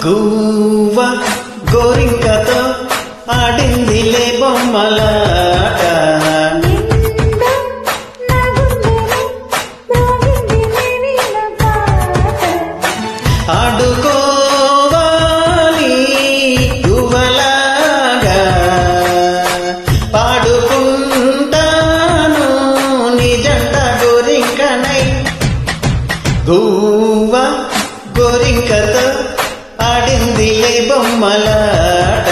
గువ్వ గోరింకతో ఆడిందిలే బొమ్మలాట, ఆడుకోవాలి గువ్వలాగా పాడుకుంటాను నిజంట గోరింకనై. గువ్వ గోరింకతో ఆడిందిలే బొమ్మలాట,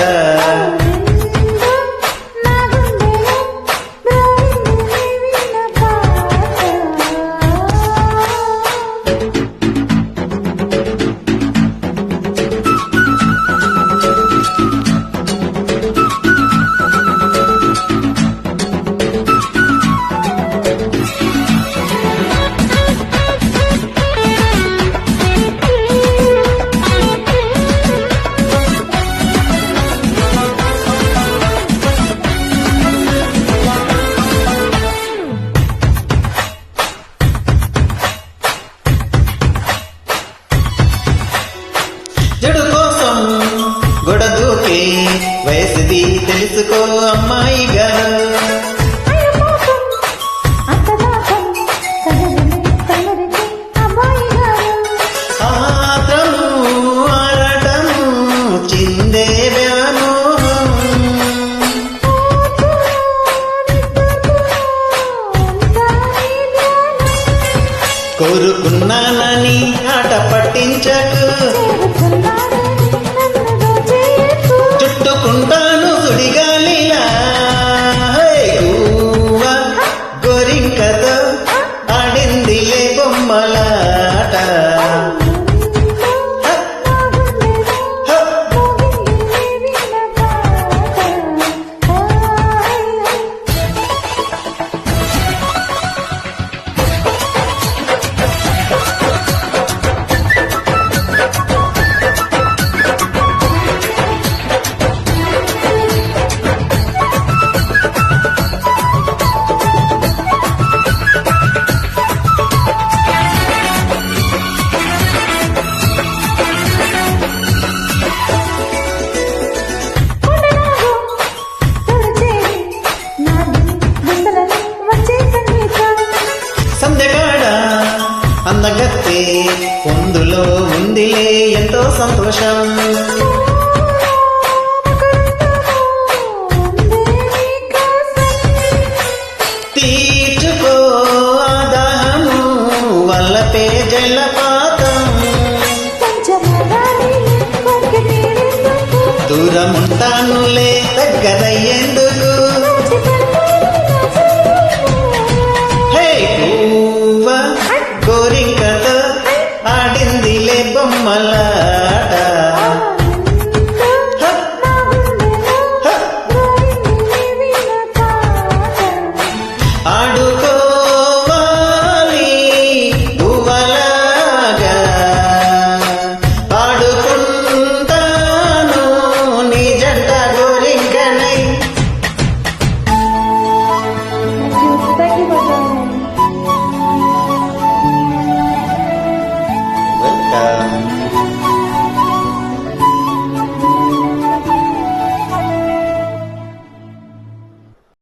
జడు కోసం గొడదూకే వయసుది తెలుసుకో అమ్మాయి గారు. ఆత్రము ఆడటము చిందే వ్యామోహం, కోరుకున్నానని ఆట పట్టించకు, చుట్టుకుంటాను సుడిగాలిలా. గువ్వ గోరింకతో ఆడిందిలే బొమ్మలాట, అందగత్తే పొందులో ఉందిలే ఎంతో సంతోషం. తీర్చుకో ఆదాహము వల్లపే జలపాతం, దూరముంటానులే దగ్గరయ్యేందుకు. గువ్వ గోరింకతో ఆడిందిలే బొమ్మలా